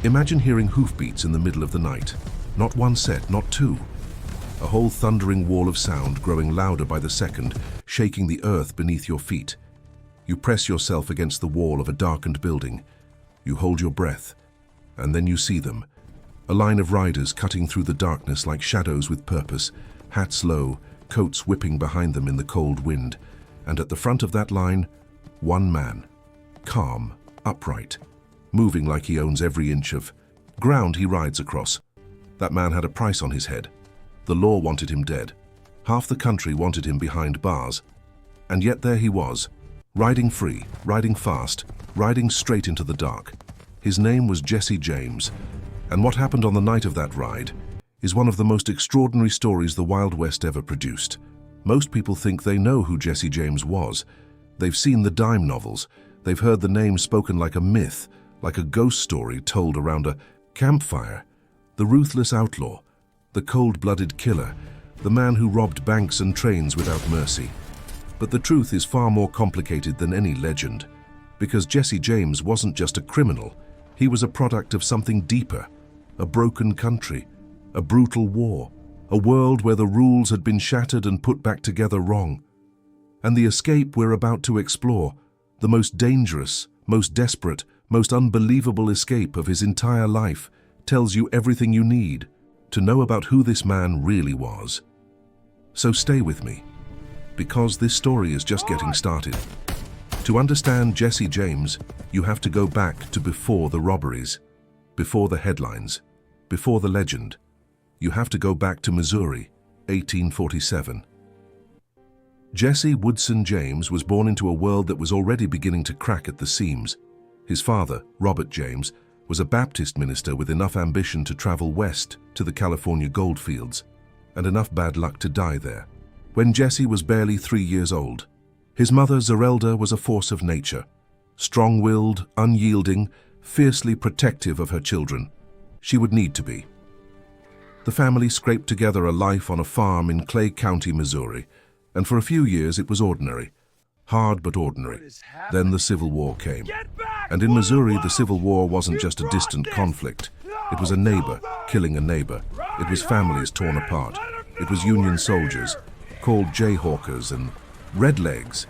Imagine hearing hoofbeats in the middle of the night. Not one set, not two. A whole thundering wall of sound growing louder by the second, shaking the earth beneath your feet. You press yourself against the wall of a darkened building. You hold your breath, and then you see them. A line of riders cutting through the darkness like shadows with purpose, hats low, coats whipping behind them in the cold wind. And at the front of that line, one man. Calm, upright, moving like he owns every inch of ground he rides across. That man had a price on his head. The law wanted him dead. Half the country wanted him behind bars. And yet there he was, riding free, riding fast, riding straight into the dark. His name was Jesse James, and what happened on the night of that ride is one of the most extraordinary stories the Wild West ever produced. Most people think they know who Jesse James was. They've seen the dime novels. They've heard the name spoken like a myth, like a ghost story told around a campfire. The ruthless outlaw, the cold-blooded killer, the man who robbed banks and trains without mercy. But the truth is far more complicated than any legend, because Jesse James wasn't just a criminal. He was a product of something deeper, a broken country, a brutal war, a world where the rules had been shattered and put back together wrong. And the escape we're about to explore, the most dangerous, most desperate, most unbelievable escape of his entire life, tells you everything you need to know about who this man really was. So stay with me, because this story is just getting started. To understand Jesse James, you have to go back to before the robberies, before the headlines, before the legend. You have to go back to Missouri, 1847. Jesse Woodson James was born into a world that was already beginning to crack at the seams. His father, Robert James, was a Baptist minister with enough ambition to travel west to the California goldfields, and enough bad luck to die there. When Jesse was barely 3 years old, his mother Zerelda was a force of nature, strong-willed, unyielding, fiercely protective of her children. She would need to be. The family scraped together a life on a farm in Clay County, Missouri, and for a few years it was ordinary. Hard but ordinary. Then the Civil War came. And in Missouri, the Civil War wasn't just a distant conflict. It was a neighbor killing a neighbor. It was families torn apart. It was Union soldiers, called Jayhawkers and Redlegs,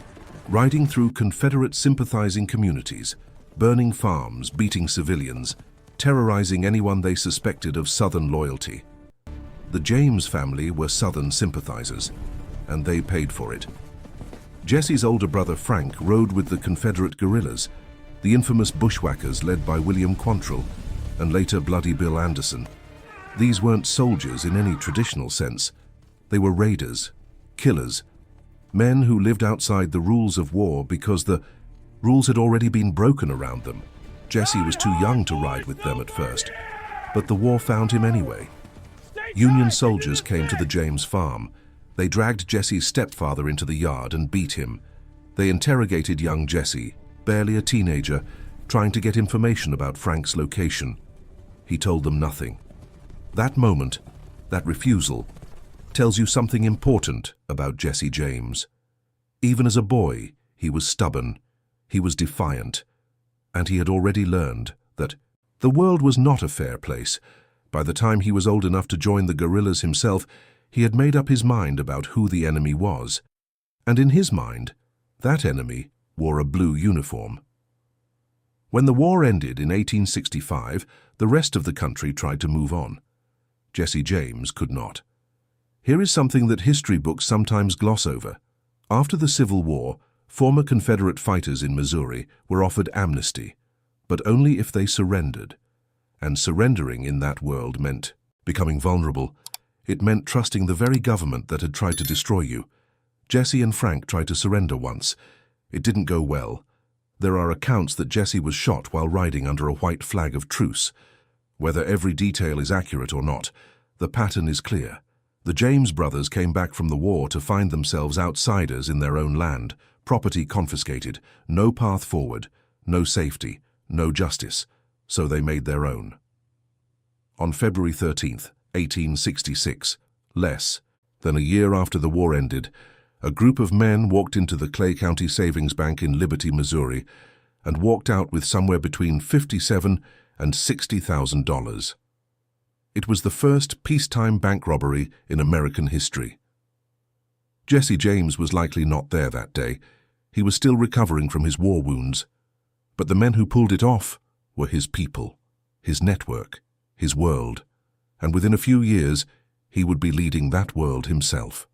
riding through Confederate sympathizing communities, burning farms, beating civilians, terrorizing anyone they suspected of Southern loyalty. The James family were Southern sympathizers, and they paid for it. Jesse's older brother Frank rode with the Confederate guerrillas, the infamous bushwhackers led by William Quantrill and later Bloody Bill Anderson. These weren't soldiers in any traditional sense. They were raiders, killers, men who lived outside the rules of war because the rules had already been broken around them. Jesse was too young to ride with them at first, but the war found him anyway. Union soldiers came to the James farm. They dragged Jesse's stepfather into the yard and beat him. They interrogated young Jesse, barely a teenager, trying to get information about Frank's location. He told them nothing. That moment, that refusal, tells you something important about Jesse James. Even as a boy, he was stubborn, he was defiant, and he had already learned that the world was not a fair place. By the time he was old enough to join the guerrillas himself, he had made up his mind about who the enemy was. And in his mind, that enemy wore a blue uniform. When the war ended in 1865, the rest of the country tried to move on. Jesse James could not. Here is something that history books sometimes gloss over. After the Civil War, former Confederate fighters in Missouri were offered amnesty, but only if they surrendered. And surrendering in that world meant becoming vulnerable. It meant trusting the very government that had tried to destroy you. Jesse and Frank tried to surrender once. It didn't go well. There are accounts that Jesse was shot while riding under a white flag of truce. Whether every detail is accurate or not, the pattern is clear. The James brothers came back from the war to find themselves outsiders in their own land, property confiscated, no path forward, no safety, no justice, so they made their own. On February 13th, 1866, less than a year after the war ended, a group of men walked into the Clay County Savings Bank in Liberty, Missouri, and walked out with somewhere between $57,000 and $60,000. It was the first peacetime bank robbery in American history. Jesse James was likely not there that day. He was still recovering from his war wounds. But the men who pulled it off were his people, his network, his world, and within a few years, he would be leading that world himself.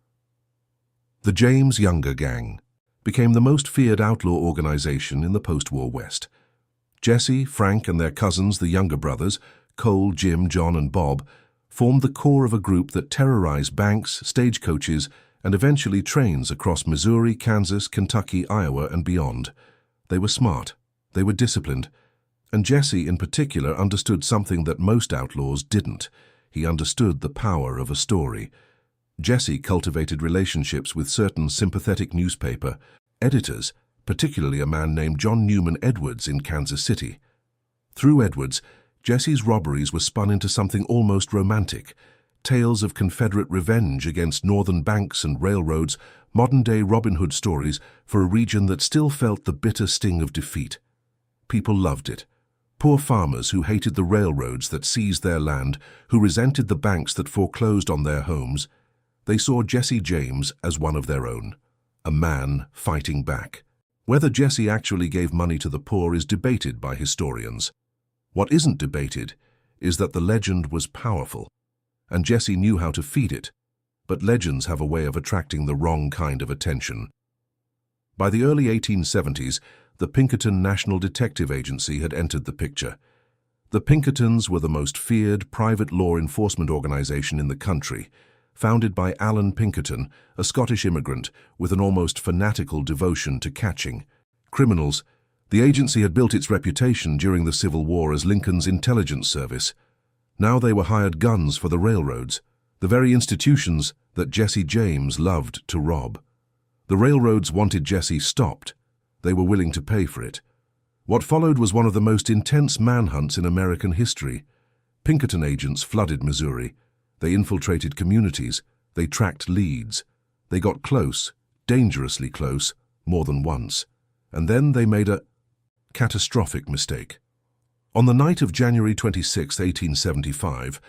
The James Younger Gang became the most feared outlaw organization in the post-war West. Jesse, Frank, and their cousins, the Younger brothers, Cole, Jim, John, and Bob, formed the core of a group that terrorized banks, stagecoaches, and eventually trains across Missouri, Kansas, Kentucky, Iowa, and beyond. They were smart, they were disciplined, and Jesse in particular understood something that most outlaws didn't. He understood the power of a story. Jesse cultivated relationships with certain sympathetic newspaper editors, particularly a man named John Newman Edwards in Kansas City. Through Edwards, Jesse's robberies were spun into something almost romantic. Tales of Confederate revenge against northern banks and railroads, modern-day Robin Hood stories for a region that still felt the bitter sting of defeat. People loved it. Poor farmers who hated the railroads that seized their land, who resented the banks that foreclosed on their homes, they saw Jesse James as one of their own, a man fighting back. Whether Jesse actually gave money to the poor is debated by historians. What isn't debated is that the legend was powerful, and Jesse knew how to feed it, but legends have a way of attracting the wrong kind of attention. By the early 1870s, the Pinkerton National Detective Agency had entered the picture. The Pinkertons were the most feared private law enforcement organization in the country, founded by Alan Pinkerton, a Scottish immigrant with an almost fanatical devotion to catching criminals. The agency had built its reputation during the Civil War as Lincoln's intelligence service. Now they were hired guns for the railroads, the very institutions that Jesse James loved to rob. The railroads wanted Jesse stopped. They were willing to pay for it. What followed was one of the most intense manhunts in American history. Pinkerton agents flooded Missouri. They infiltrated communities. They tracked leads. They got close, dangerously close, more than once. And then they made a catastrophic mistake. On the night of January 26, 1875,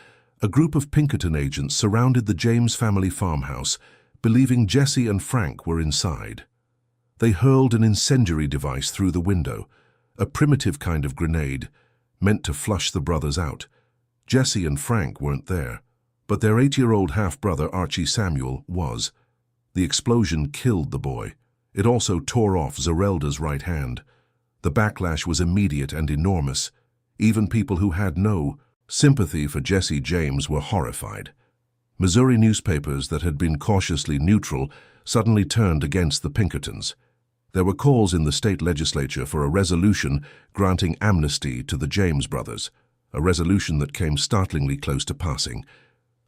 a group of Pinkerton agents surrounded the James family farmhouse, believing Jesse and Frank were inside. They hurled an incendiary device through the window, a primitive kind of grenade, meant to flush the brothers out. Jesse and Frank weren't there, but their 8-year-old half-brother Archie Samuel was. The explosion killed the boy. It also tore off Zerelda's right hand. The backlash was immediate and enormous. Even people who had no sympathy for Jesse James were horrified. Missouri newspapers that had been cautiously neutral suddenly turned against the Pinkertons. There were calls in the state legislature for a resolution granting amnesty to the James brothers, a resolution that came startlingly close to passing.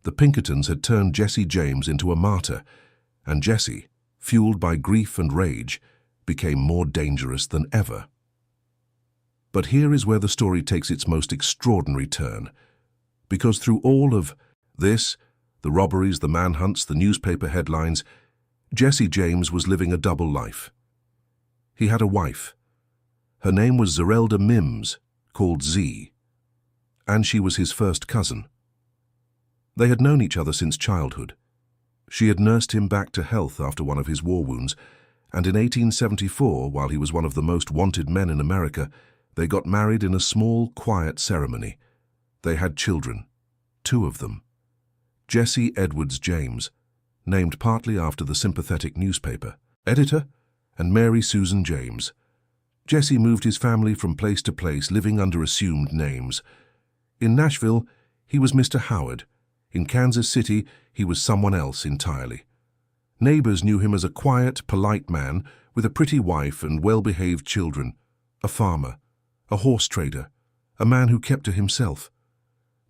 The Pinkertons had turned Jesse James into a martyr, and Jesse, fueled by grief and rage, became more dangerous than ever. But here is where the story takes its most extraordinary turn, because through all of this, the robberies, the manhunts, the newspaper headlines, Jesse James was living a double life. He had a wife. Her name was Zerelda Mims, called Z, and she was his first cousin. They had known each other since childhood. She had nursed him back to health after one of his war wounds, and in 1874, while he was one of the most wanted men in America, they got married in a small, quiet ceremony. They had children, 2 of them. Jesse Edwards James, named partly after the sympathetic newspaper editor, and Mary Susan James. Jesse moved his family from place to place, living under assumed names. In Nashville, he was Mr. Howard. In Kansas City, he was someone else entirely. Neighbors knew him as a quiet, polite man with a pretty wife and well-behaved children, a farmer, a horse trader, a man who kept to himself.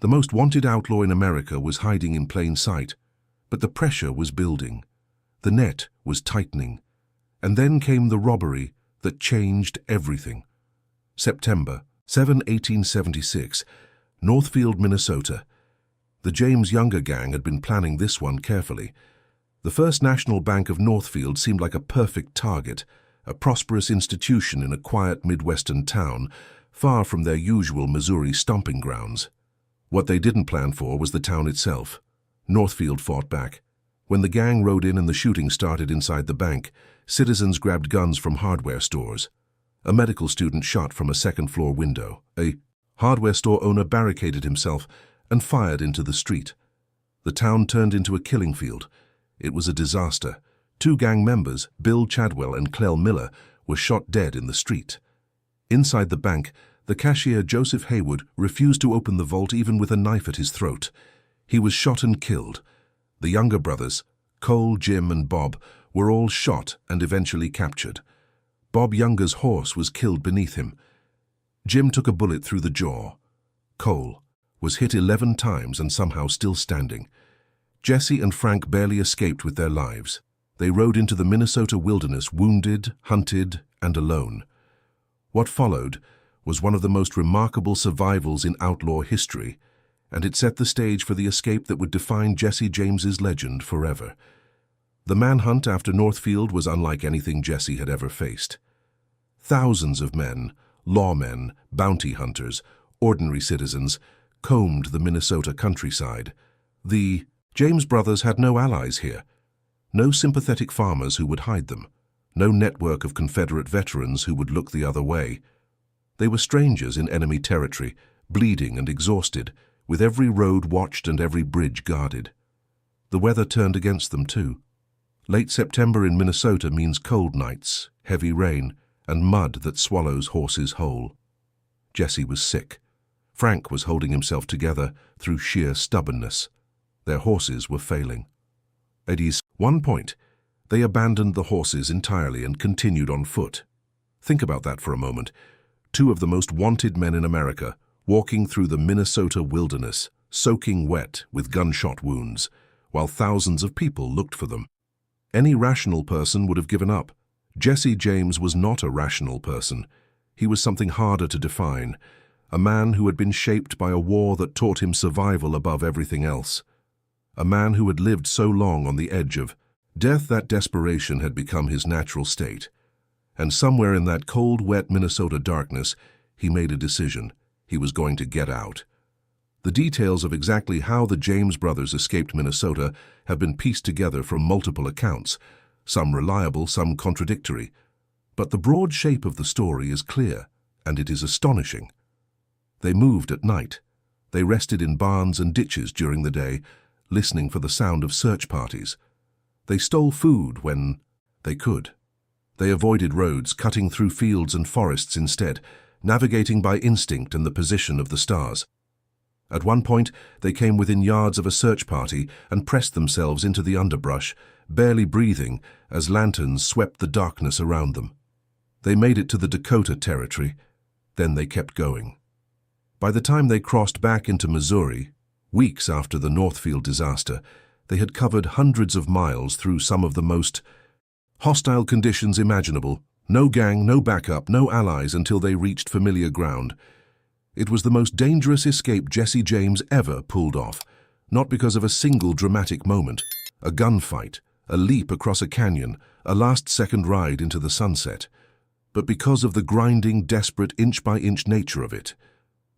The most wanted outlaw in America was hiding in plain sight, but the pressure was building. The net was tightening. And then came the robbery that changed everything. September 7, 1876, Northfield, Minnesota. The James Younger Gang had been planning this one carefully. The First National Bank of Northfield seemed like a perfect target, a prosperous institution in a quiet Midwestern town, far from their usual Missouri stomping grounds. What they didn't plan for was the town itself. Northfield fought back. When the gang rode in and the shooting started inside the bank, citizens grabbed guns from hardware stores. A medical student shot from a second-floor window. A hardware store owner barricaded himself and fired into the street. The town turned into a killing field. It was a disaster. 2 gang members, Bill Chadwell and Clell Miller, were shot dead in the street. Inside the bank, the cashier Joseph Haywood refused to open the vault even with a knife at his throat. He was shot and killed. The younger brothers, Cole, Jim, and Bob, were all shot and eventually captured. Bob Younger's horse was killed beneath him. Jim took a bullet through the jaw. Cole was hit 11 times and somehow still standing. Jesse and Frank barely escaped with their lives. They rode into the Minnesota wilderness wounded, hunted, and alone. What followed was one of the most remarkable survivals in outlaw history, and it set the stage for the escape that would define Jesse James's legend forever. The manhunt after Northfield was unlike anything Jesse had ever faced. Thousands of men, lawmen, bounty hunters, ordinary citizens, combed the Minnesota countryside. The James brothers had no allies here, no sympathetic farmers who would hide them, no network of Confederate veterans who would look the other way. They were strangers in enemy territory, bleeding and exhausted, with every road watched and every bridge guarded. The weather turned against them too. Late September in Minnesota means cold nights, heavy rain, and mud that swallows horses whole. Jesse was sick. Frank was holding himself together through sheer stubbornness. Their horses were failing. At one point, they abandoned the horses entirely and continued on foot. Think about that for a moment. 2 of the most wanted men in America, walking through the Minnesota wilderness, soaking wet with gunshot wounds, while thousands of people looked for them. Any rational person would have given up. Jesse James was not a rational person. He was something harder to define, a man who had been shaped by a war that taught him survival above everything else. A man who had lived so long on the edge of death that desperation had become his natural state. And somewhere in that cold, wet Minnesota darkness, he made a decision. He was going to get out. The details of exactly how the James brothers escaped Minnesota have been pieced together from multiple accounts, some reliable, some contradictory. But the broad shape of the story is clear, and it is astonishing. They moved at night. They rested in barns and ditches during the day, listening for the sound of search parties. They stole food when they could. They avoided roads, cutting through fields and forests instead, navigating by instinct and the position of the stars. At one point, they came within yards of a search party and pressed themselves into the underbrush, barely breathing as lanterns swept the darkness around them. They made it to the Dakota Territory. Then they kept going. By the time they crossed back into Missouri, weeks after the Northfield disaster, they had covered hundreds of miles through some of the most hostile conditions imaginable. No gang, no backup, no allies until they reached familiar ground. It was the most dangerous escape Jesse James ever pulled off, not because of a single dramatic moment, a gunfight, a leap across a canyon, a last-second ride into the sunset, but because of the grinding, desperate, inch-by-inch nature of it.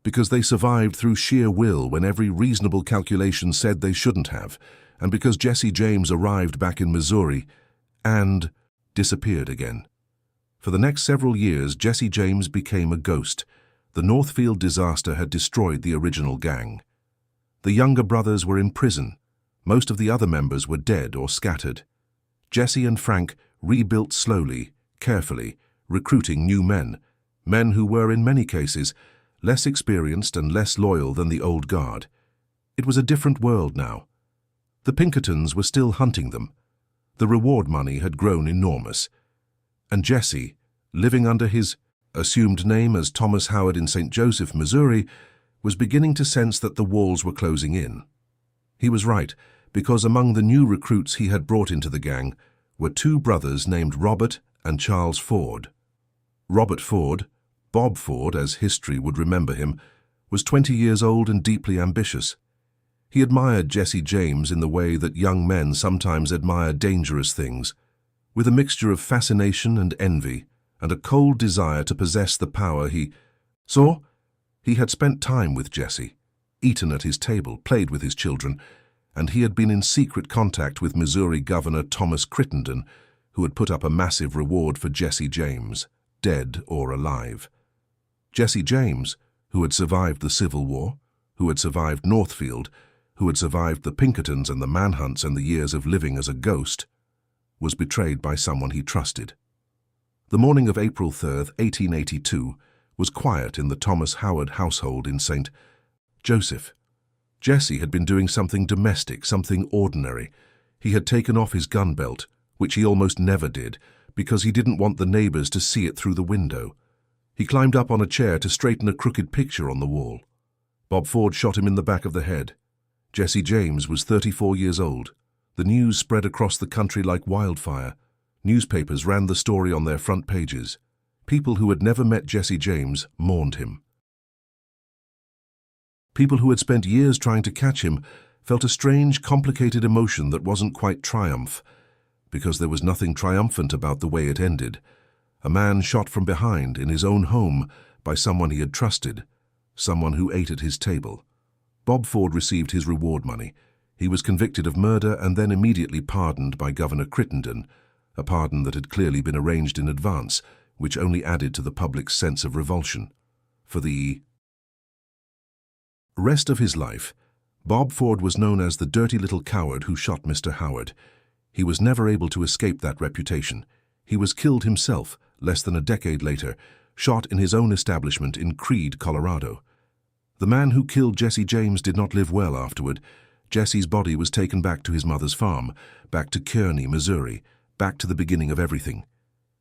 Because they survived through sheer will when every reasonable calculation said they shouldn't have, and because Jesse James arrived back in Missouri and disappeared again. For the next several years, Jesse James became a ghost. The Northfield disaster had destroyed the original gang. The younger brothers were in prison. Most of the other members were dead or scattered. Jesse and Frank rebuilt slowly, carefully, recruiting new men who were, in many cases, less experienced and less loyal than the old guard. It was a different world now. The Pinkertons were still hunting them. The reward money had grown enormous. And Jesse, living under his assumed name as Thomas Howard in St. Joseph, Missouri, was beginning to sense that the walls were closing in. He was right, because among the new recruits he had brought into the gang were 2 brothers named Robert and Charles Ford. Robert Ford, Bob Ford as history would remember him, was 20 years old and deeply ambitious. He admired Jesse James in the way that young men sometimes admire dangerous things, with a mixture of fascination and envy, and a cold desire to possess the power he So, he had spent time with Jesse, eaten at his table, played with his children, and he had been in secret contact with Missouri Governor Thomas Crittenden, who had put up a massive reward for Jesse James, dead or alive. Jesse James, who had survived the Civil War, who had survived Northfield, who had survived the Pinkertons and the manhunts and the years of living as a ghost, was betrayed by someone he trusted. The morning of April 3rd, 1882, was quiet in the Thomas Howard household in St. Joseph. Jesse had been doing something domestic, something ordinary. He had taken off his gun belt, which he almost never did, because he didn't want the neighbors to see it through the window. He climbed up on a chair to straighten a crooked picture on the wall. Bob Ford shot him in the back of the head. Jesse James was 34 years old. The news spread across the country like wildfire. Newspapers ran the story on their front pages. People who had never met Jesse James mourned him. People who had spent years trying to catch him felt a strange, complicated emotion that wasn't quite triumph, because there was nothing triumphant about the way it ended. A man shot from behind in his own home by someone he had trusted, someone who ate at his table. Bob Ford received his reward money. He was convicted of murder and then immediately pardoned by Governor Crittenden, a pardon that had clearly been arranged in advance, which only added to the public's sense of revulsion. For the rest of his life, Bob Ford was known as the dirty little coward who shot Mr. Howard. He was never able to escape that reputation. He was killed himself, less than a decade later, shot in his own establishment in Creede, Colorado. The man who killed Jesse James did not live well afterward. Jesse's body was taken back to his mother's farm, back to Kearney, Missouri, back to the beginning of everything.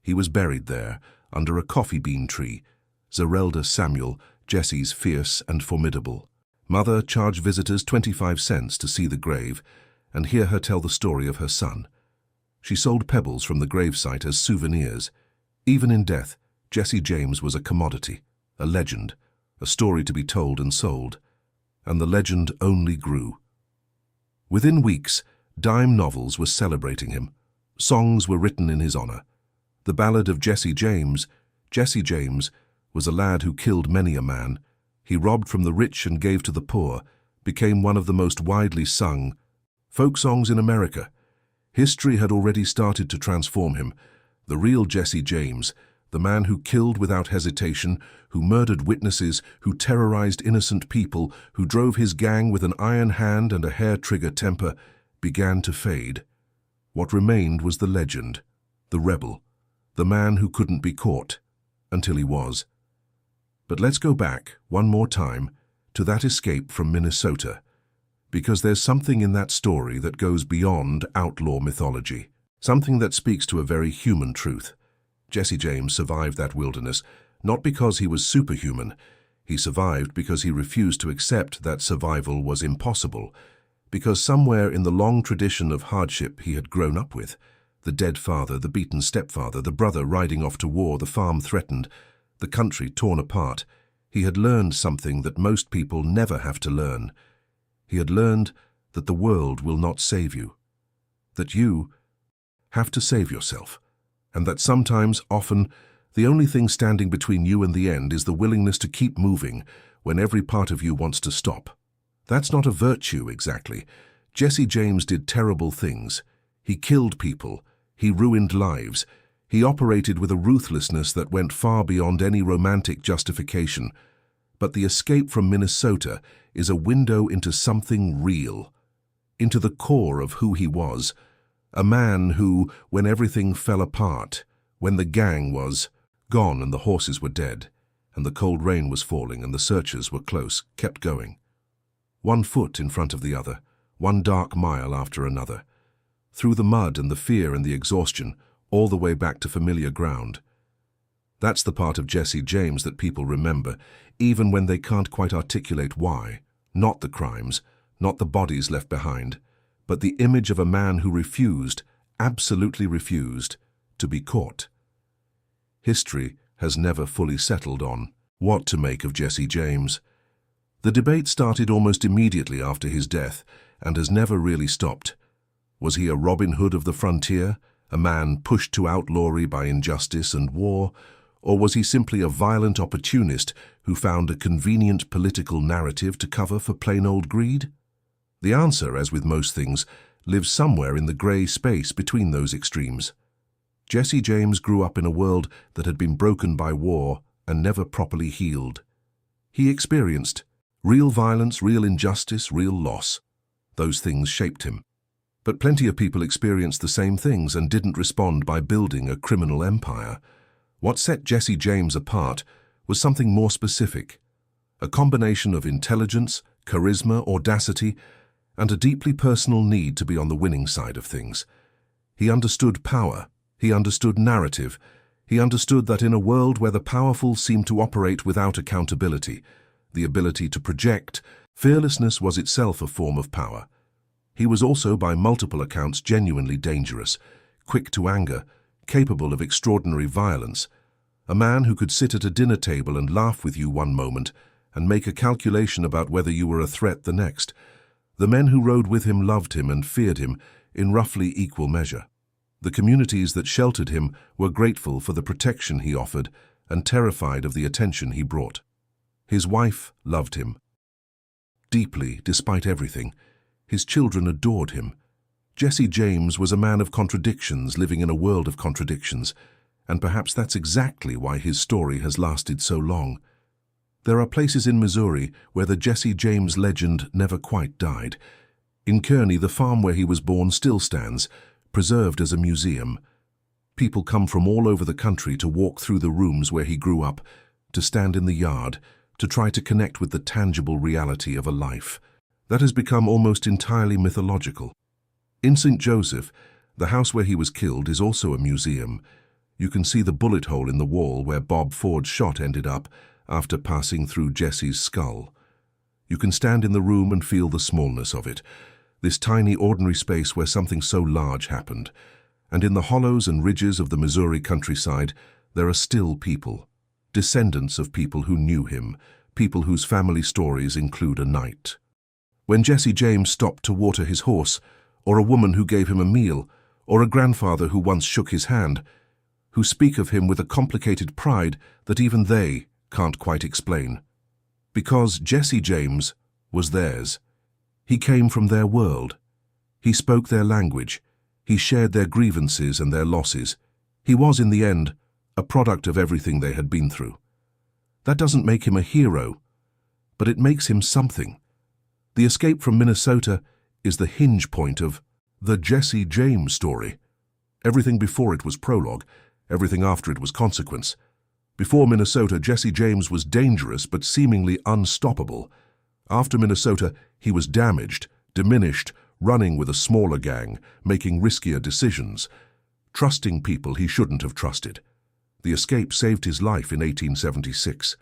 He was buried there, under a coffee bean tree. Zerelda Samuel, Jesse's fierce and formidable mother, charged visitors 25 cents to see the grave and hear her tell the story of her son. She sold pebbles from the gravesite as souvenirs. Even in death, Jesse James was a commodity, a legend, a story to be told and sold. And the legend only grew. Within weeks, dime novels were celebrating him. Songs were written in his honor. The ballad of Jesse James was a lad who killed many a man. He robbed from the rich and gave to the poor, became one of the most widely sung folk songs in America. History had already started to transform him. The real Jesse James, the man who killed without hesitation, who murdered witnesses, who terrorized innocent people, who drove his gang with an iron hand and a hair-trigger temper, began to fade. What remained was the legend, the rebel, the man who couldn't be caught, until he was. But let's go back, one more time, to that escape from Minnesota, because there's something in that story that goes beyond outlaw mythology, something that speaks to a very human truth. Jesse James survived that wilderness, not because he was superhuman. He survived because he refused to accept that survival was impossible, because somewhere in the long tradition of hardship he had grown up with, the dead father, the beaten stepfather, the brother riding off to war, the farm threatened, the country torn apart, he had learned something that most people never have to learn. He had learned that the world will not save you, that you have to save yourself, and that sometimes, often, the only thing standing between you and the end is the willingness to keep moving when every part of you wants to stop. That's not a virtue, exactly. Jesse James did terrible things. He killed people. He ruined lives. He operated with a ruthlessness that went far beyond any romantic justification. But the escape from Minnesota is a window into something real, into the core of who he was. A man who, when everything fell apart, when the gang was gone and the horses were dead, and the cold rain was falling and the searchers were close, kept going. 1 foot in front of the other, 1 dark mile after another. Through the mud and the fear and the exhaustion, all the way back to familiar ground. That's the part of Jesse James that people remember, even when they can't quite articulate why. Not the crimes, not the bodies left behind, but the image of a man who refused, absolutely refused, to be caught. History has never fully settled on what to make of Jesse James. The debate started almost immediately after his death and has never really stopped. Was he a Robin Hood of the frontier, a man pushed to outlawry by injustice and war, Or was he simply a violent opportunist who found a convenient political narrative to cover for plain old greed? The answer, as with most things, lives somewhere in the grey space between those extremes. Jesse James grew up in a world that had been broken by war and never properly healed. He experienced real violence, real injustice, real loss. Those things shaped him. But plenty of people experienced the same things and didn't respond by building a criminal empire. What set Jesse James apart was something more specific, a combination of intelligence, charisma, audacity, and a deeply personal need to be on the winning side of things. He understood power, he understood narrative, he understood that in a world where the powerful seemed to operate without accountability, the ability to project, fearlessness was itself a form of power. He was also, by multiple accounts, genuinely dangerous, quick to anger, capable of extraordinary violence, a man who could sit at a dinner table and laugh with you one moment and make a calculation about whether you were a threat the next. The men who rode with him loved him and feared him in roughly equal measure. The communities that sheltered him were grateful for the protection he offered and terrified of the attention he brought. His wife loved him deeply, despite everything. His children adored him. Jesse James was a man of contradictions living in a world of contradictions, and perhaps that's exactly why his story has lasted so long. There are places in Missouri where the Jesse James legend never quite died. In Kearney, the farm where he was born still stands, preserved as a museum. People come from all over the country to walk through the rooms where he grew up, to stand in the yard, to try to connect with the tangible reality of a life that has become almost entirely mythological. In St. Joseph, the house where he was killed is also a museum. You can see the bullet hole in the wall where Bob Ford's shot ended up after passing through Jesse's skull. You can stand in the room and feel the smallness of it, this tiny ordinary space where something so large happened. And in the hollows and ridges of the Missouri countryside, there are still people, descendants of people who knew him, people whose family stories include a night when Jesse James stopped to water his horse, or a woman who gave him a meal, or a grandfather who once shook his hand, who speak of him with a complicated pride that even they can't quite explain. Because Jesse James was theirs. He came from their world. He spoke their language. He shared their grievances and their losses. He was, in the end, a product of everything they had been through. That doesn't make him a hero, but it makes him something. The escape from Minnesota is the hinge point of the Jesse James story. Everything before it was prologue, everything after it was consequence. Before Minnesota, Jesse James was dangerous but seemingly unstoppable. After Minnesota, he was damaged, diminished, running with a smaller gang, making riskier decisions, trusting people he shouldn't have trusted. The escape saved his life in 1876.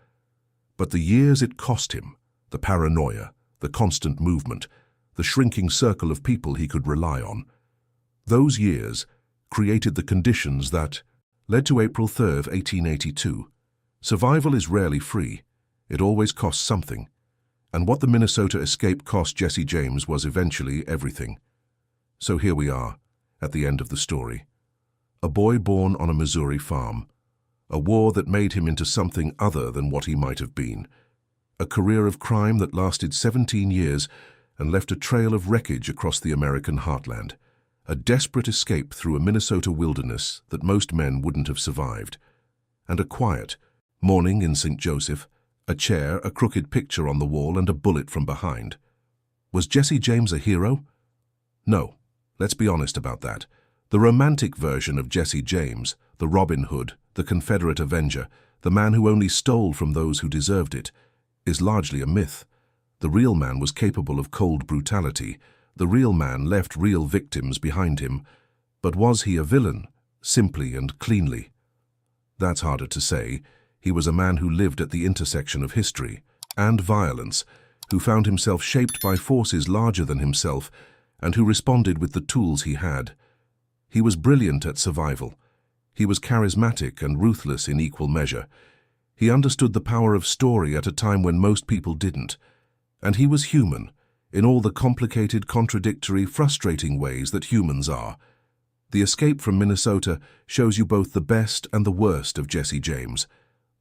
But the years it cost him, the paranoia, the constant movement, the shrinking circle of people he could rely on, those years created the conditions that led to April 3rd, 1882. Survival is rarely free. It always costs something. And what the Minnesota escape cost Jesse James was eventually everything. So here we are, at the end of the story. A boy born on a Missouri farm. A war that made him into something other than what he might have been. A career of crime that lasted 17 years and left a trail of wreckage across the American heartland. A desperate escape through a Minnesota wilderness that most men wouldn't have survived. And a quiet morning in St. Joseph, a chair, a crooked picture on the wall, and a bullet from behind. Was Jesse James a hero? No, let's be honest about that. The romantic version of Jesse James, the Robin Hood, the Confederate Avenger, the man who only stole from those who deserved it, is largely a myth. The real man was capable of cold brutality. The real man left real victims behind him. But was he a villain, simply and cleanly? That's harder to say. He was a man who lived at the intersection of history and violence, who found himself shaped by forces larger than himself, and who responded with the tools he had. He was brilliant at survival. He was charismatic and ruthless in equal measure. He understood the power of story at a time when most people didn't. And he was human, in all the complicated, contradictory, frustrating ways that humans are. The escape from Minnesota shows you both the best and the worst of Jesse James.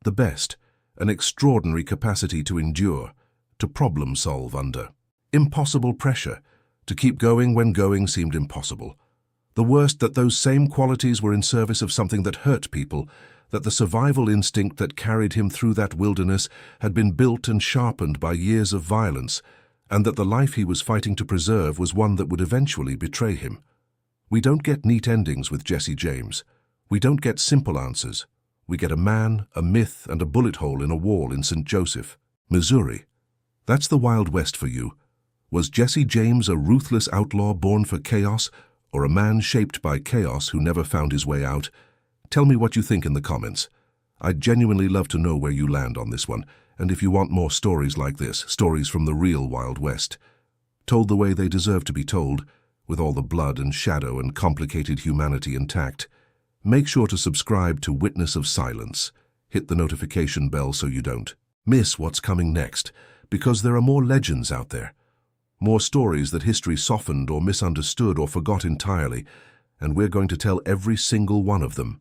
The best, an extraordinary capacity to endure, to problem solve under impossible pressure, to keep going when going seemed impossible. The worst, that those same qualities were in service of something that hurt people, that the survival instinct that carried him through that wilderness had been built and sharpened by years of violence, and that the life he was fighting to preserve was one that would eventually betray him. We don't get neat endings with Jesse James. We don't get simple answers. We get a man, a myth, and a bullet hole in a wall in St. Joseph, Missouri. That's the Wild West for you. Was Jesse James a ruthless outlaw born for chaos, or a man shaped by chaos who never found his way out? Tell me what you think in the comments. I'd genuinely love to know where you land on this one, and if you want more stories like this, stories from the real Wild West, told the way they deserve to be told, with all the blood and shadow and complicated humanity intact, make sure to subscribe to Witness of Silence. Hit the notification bell so you don't miss what's coming next, because there are more legends out there. More stories that history softened or misunderstood or forgot entirely, and we're going to tell every single one of them.